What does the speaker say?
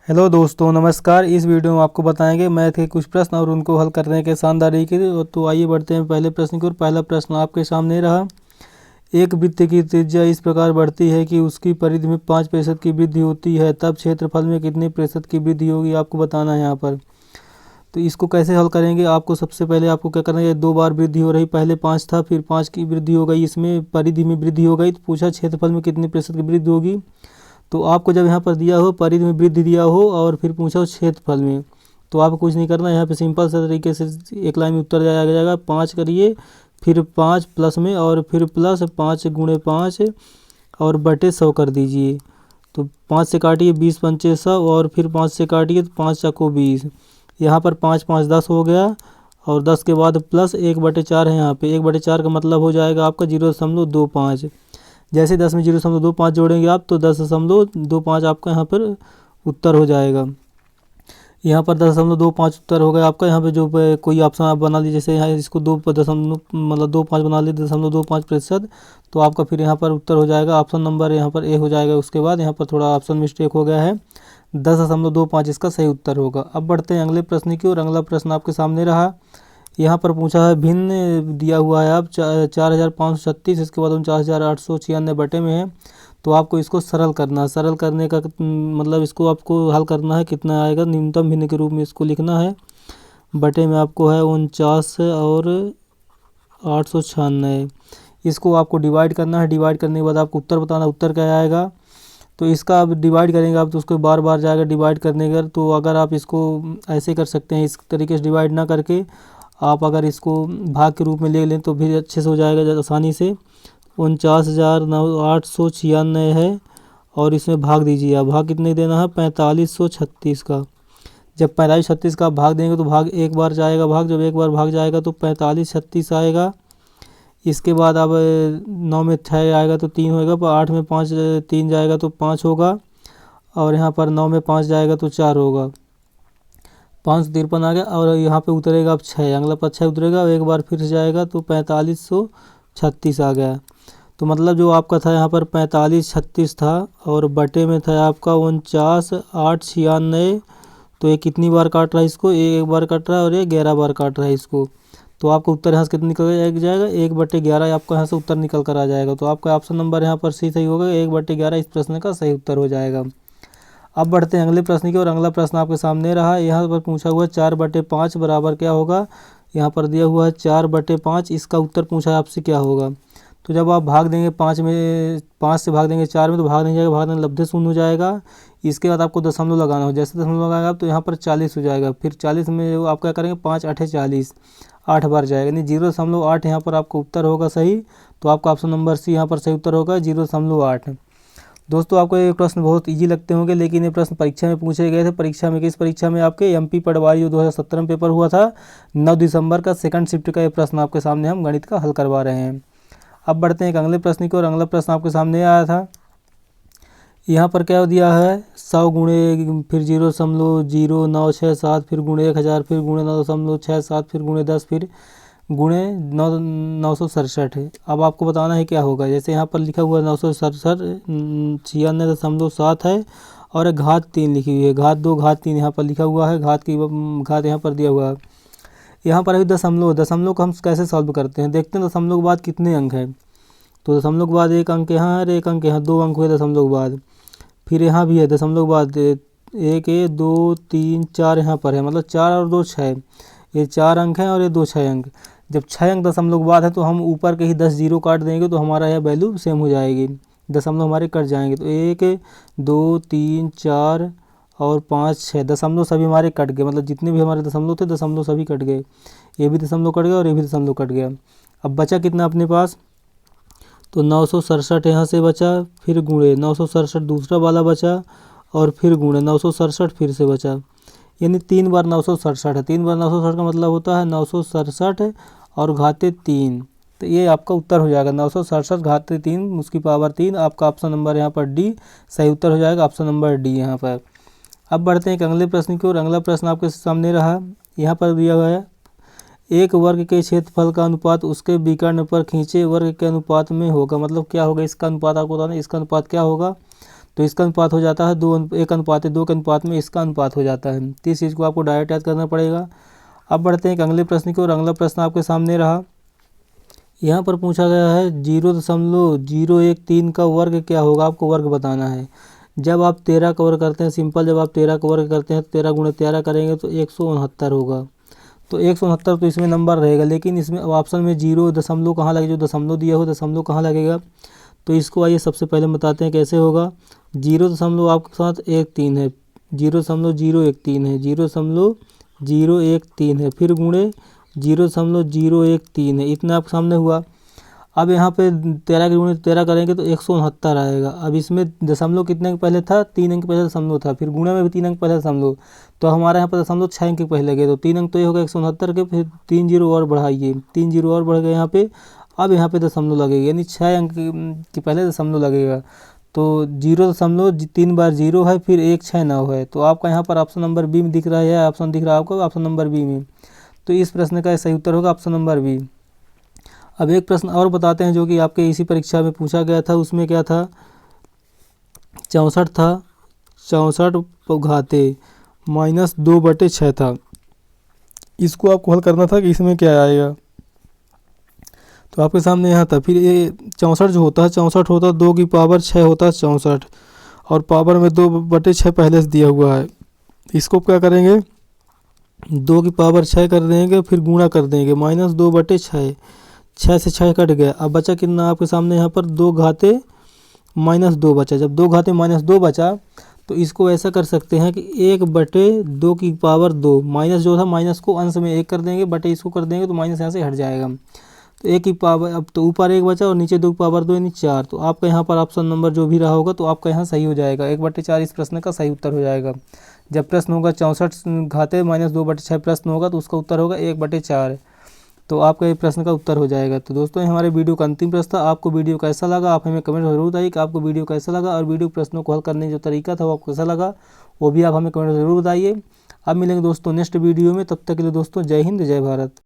Hello दोस्तों, नमस्कार। इस वीडियो में आपको बताएंगे मैथ के कुछ प्रश्न और उनको हल करने के शानदार तरीके। तो आइए बढ़ते हैं पहले प्रश्न की ओर। पहला प्रश्न आपके सामने रहा। एक वृत्त की त्रिज्या इस प्रकार बढ़ती है कि उसकी परिधि में 5% की वृद्धि होती है, तब क्षेत्रफल में कितने प्रतिशत की वृद्धि होगी आपको बताना है यहाँ पर। तो इसको कैसे हल करेंगे, आपको सबसे पहले आपको क्या करना है, 2 बार वृद्धि हो रही, पहले 5 था फिर 5 की वृद्धि हो गई, इसमें परिधि में वृद्धि हो गई, तो पूछा क्षेत्रफल में कितने प्रतिशत की वृद्धि होगी। तो आपको जब यहाँ पर दिया हो परिधि में वृद्धि दिया हो और फिर पूछा हो क्षेत्रफल में, तो आपको कुछ नहीं करना, यहाँ पे सिंपल सा तरीके से एक लाइन में उत्तर जाया जाएगा। 5 करिए, फिर 5 प्लस में और फिर प्लस 5 गुणे 5 और बटे 100 कर दीजिए। तो 5 से काटिए, 20 पंचे 100 और फिर 5 से काटिए तो 5 चक्को 20। यहाँ पर 5 5 10 हो गया और 10 के बाद प्लस 1/4 है। यहाँ पे 1/4 का मतलब हो जाएगा आपका 0.25। जैसे 10 में 0.25 जोड़ेंगे आप तो 10.25 आपका यहाँ पर उत्तर हो जाएगा। यहाँ पर 10.25 उत्तर हो गया आपका। यहाँ पे जो कोई ऑप्शन आप बना लीजिए, जैसे यहाँ इसको 2.25 बना लीजिए, 0.25%, तो आपका फिर यहाँ पर उत्तर हो जाएगा ऑप्शन नंबर यहाँ पर ए हो जाएगा। उसके बाद यहाँ पर थोड़ा ऑप्शन मिस्टेक हो गया है, 10.25 इसका सही उत्तर होगा। अब बढ़ते हैं अगले प्रश्न की ओर। अगला प्रश्न आपके सामने रहा। यहाँ पर पूछा है भिन्न दिया हुआ है आप 4536, इसके बाद 49,896 बटे में है, तो आपको इसको सरल करना है। सरल करने का मतलब इसको आपको हल करना है, कितना आएगा न्यूनतम भिन्न के रूप में इसको लिखना है। बटे में आपको है 49 और 896, इसको आपको डिवाइड करना है। डिवाइड करने के बाद आपको उत्तर बताना, उत्तर क्या आएगा। तो इसका आप डिवाइड करेंगे आप तो उसको बार बार जाएगा डिवाइड करने का। तो अगर आप इसको ऐसे कर सकते हैं, इस तरीके से डिवाइड ना करके आप अगर इसको भाग के रूप में ले लें तो फिर अच्छे से हो जाएगा आसानी से। 49,896 है और इसमें भाग दीजिए आप। भाग कितने देना है, 4536 का। जब 4536 का आप भाग देंगे तो भाग एक बार जाएगा भाग, जब एक बार भाग जाएगा तो 4536 आएगा। इसके बाद अब 9 में 6 आएगा तो 3 होगा, पर 8 में 5 3 जाएगा तो 5 होगा, और यहाँ पर 9 में 5 जाएगा तो 4 होगा। 553 आ गया और यहाँ पे उतरेगा अब 6, अगला पर 6 उतरेगा और एक बार फिर से जाएगा तो 4536 आ गया। तो मतलब जो आपका था यहाँ पर 4536 था और बटे में था आपका 49,896। तो ये कितनी बार काट रहा है इसको, एक बार काट रहा है और ये 11 बार काट रहा है इसको। तो आपका उत्तर यहाँ से कितना निकल जाएगा, 1/11 आपका यहाँ से उत्तर निकल कर आ जाएगा। तो आपका ऑप्शन नंबर यहाँ पर सही होगा, 1/11 इस प्रश्न का सही उत्तर हो जाएगा। अब बढ़ते हैं अगले प्रश्न की और। अगला प्रश्न आपके सामने रहा। यहाँ पर पूछा हुआ है 4/5 बराबर क्या होगा। यहाँ पर दिया हुआ है 4/5, इसका उत्तर पूछा है आपसे क्या होगा। तो जब आप भाग देंगे 5 से भाग देंगे 4 में तो भाग नहीं जाएगा, भाग देंगे लब्धे शून्य हो जाएगा। इसके बाद आपको दशमलव लगाना हो, जैसे दशमलव लगाएंगे आप तो यहाँ पर 40 हो जाएगा। फिर 40 में आप क्या करेंगे, 5 8 40, 8 बार जाएगा, यानी 0.8 यहाँ पर आपका उत्तर होगा सही। तो आपका ऑप्शन नंबर सी यहाँ पर सही उत्तर होगा, 0.8। दोस्तों आपको ये प्रश्न बहुत इजी लगते होंगे, लेकिन ये प्रश्न परीक्षा में पूछे गए थे। परीक्षा में किस परीक्षा में, आपके एमपी पटवारी जो 2017 में पेपर हुआ था 9 दिसंबर का, सेकंड शिफ्ट का ये प्रश्न आपके सामने हम गणित का हल करवा रहे हैं। अब बढ़ते हैं एक अगले प्रश्न की और। अगला प्रश्न आपके सामने आया था। यहाँ पर क्या दिया है, 100 गुणे फिर 0.0967 फिर गुणे 1000 फिर गुणे 9.67 फिर गुणे 10 फिर गुणे 967 है। अब आपको बताना है क्या होगा। जैसे यहाँ पर लिखा हुआ है 967 96.7 है और घात 3 लिखी हुई है, घात 2 घात 3 यहाँ पर लिखा हुआ है, घात यहाँ पर दिया हुआ है। यहाँ पर अभी दशमलव को हम कैसे सॉल्व करते हैं, देखते हैं दशमलव के बाद कितने अंक हैं। तो दशमलव के बाद एक अंक यहाँ है, एक अंक यहाँ, 2 अंक हुए दशमलव के बाद। फिर यहाँ भी है दशमलव के बाद 1 2 3 4 यहाँ पर है, मतलब 4 और 2 6, ये 4 अंक हैं और ये 2 6 अंक। जब 6 अंक दशमलव के बाद है तो हम ऊपर के ही 10 जीरो काट देंगे तो हमारा यह वैल्यू सेम हो जाएगी, दशमलव हमारे कट जाएंगे। तो 1 2 3 4 और 5 6 दशमलव सभी हमारे कट गए, मतलब जितने भी हमारे दशमलव थे दशमलव सभी कट गए। ये भी दशमलव कट गया और ये भी दशमलव कट गया। अब बचा कितना अपने पास, तो 967 यहाँ से बचा, फिर गुणे 967 दूसरा वाला बचा और फिर गुणे 967 फिर से बचा, यानी 3 बार 967 है। 3 बार 967 का मतलब होता है 967 और घाते 3। तो ये आपका उत्तर हो जाएगा 967 घाते 3 उसकी पावर 3। आपका ऑप्शन नंबर यहाँ पर डी सही उत्तर हो जाएगा, ऑप्शन नंबर डी यहाँ पर। अब बढ़ते हैं एक अगले प्रश्न की ओर। अगला प्रश्न आपके सामने रहा। यहाँ पर दिया हुआ है एक वर्ग के क्षेत्रफल का अनुपात उसके विकर्ण पर खींचे वर्ग के अनुपात में होगा। मतलब क्या होगा इसका अनुपात, आपको बताना इसका अनुपात क्या होगा। तो इसका अनुपात हो जाता है 1:2 के अनुपात में इसका अनुपात हो जाता है। तो इस चीज़ को आपको डायरेक्ट याद करना पड़ेगा। अब बढ़ते हैं एक अगले प्रश्न की ओर। अगला प्रश्न आपके सामने रहा। यहाँ पर पूछा गया है 0.013 का वर्ग क्या होगा, आपको वर्ग बताना है। जब आप 13 का वर्ग करते हैं, सिंपल, जब आप 13 का वर्ग करते हैं तो 13 गुणे 13 करेंगे तो 169 होगा। तो 169 तो इसमें नंबर रहेगा, लेकिन इसमें ऑप्शन में 0 दशमलव कहाँ लगेगा, जो दशमलव दिया हो दशमलव कहाँ लगेगा। तो इसको आइए सबसे पहले बताते हैं कैसे होगा। 0 आपके साथ 13 है, 0.013 है, 0.013 है, फिर गुणे 0.013 है, इतना आपके सामने हुआ। अब यहाँ पे 13 के गुणे 13 करेंगे तो 169 आएगा। अब इसमें दशमलव कितने के पहले था, 3 अंक पहले दशमलव था, फिर गुणे में भी 3 अंक पहले दशमलव, तो हमारे यहाँ पर दशमलव 6 अंक पहले लगे, तो 3 अंक तो ये होगा 169 के, फिर 3 जीरो और बढ़ाइए, 3 जीरो और बढ़ गए यहाँ पे। अब यहाँ पे दशमलव लगेगा, यानी 6 अंक के पहले दशमलव लगेगा। तो 0.3 बार 0 है, फिर 169 है। तो आपका यहाँ पर ऑप्शन नंबर बी में दिख रहा है, ऑप्शन दिख रहा है आपको ऑप्शन नंबर बी में। तो इस प्रश्न का सही उत्तर होगा ऑप्शन नंबर बी। अब एक प्रश्न और बताते हैं जो कि आपके इसी परीक्षा में पूछा गया था। उसमें क्या था, 64 था, 64 घाते -2/6 था। इसको आपको हल करना था कि इसमें क्या आएगा। तो आपके सामने यहाँ था। फिर ये 64 जो होता है, 64 होता है 2 की पावर 6 होता है 64, और पावर में 2/6 पहले से दिया हुआ है। इसको क्या करेंगे, 2 की पावर 6 कर देंगे, फिर गुणा कर देंगे, -2/6, 6 से 6 कट गया। अब बचा कितना आपके सामने यहाँ पर 2 घाते -2 बचा। जब 2 घाते -2 बचा तो इसको ऐसा कर सकते हैं कि 1/2 की पावर 2, माइनस जो था माइनस को अंश में 1 कर देंगे, बटे इसको कर देंगे तो माइनस यहाँ से हट जाएगा। तो 1 की पावर, अब तो ऊपर 1 बचा और नीचे 2 की पावर 2 यानी 4। तो आपका यहाँ पर ऑप्शन नंबर जो भी रहा होगा तो आपका यहाँ सही हो जाएगा, 1/4 इस प्रश्न का सही उत्तर हो जाएगा। जब प्रश्न होगा 64 घाते -2/6 प्रश्न होगा तो उसका उत्तर होगा 1/4। तो आपका ये प्रश्न का उत्तर हो जाएगा। तो दोस्तों, ये हमारे वीडियो का अंतिम प्रश्न था। आपको वीडियो कैसा लगा, आप हमें कमेंट जरूर बताइए कि आपको वीडियो कैसा लगा, और वीडियो प्रश्नों को हल करने जो तरीका था वो आपको कैसा लगा, वो भी आप हमें कमेंट जरूर बताइए। अब मिलेंगे दोस्तों नेक्स्ट वीडियो में, तब तक के लिए दोस्तों जय हिंद जय भारत।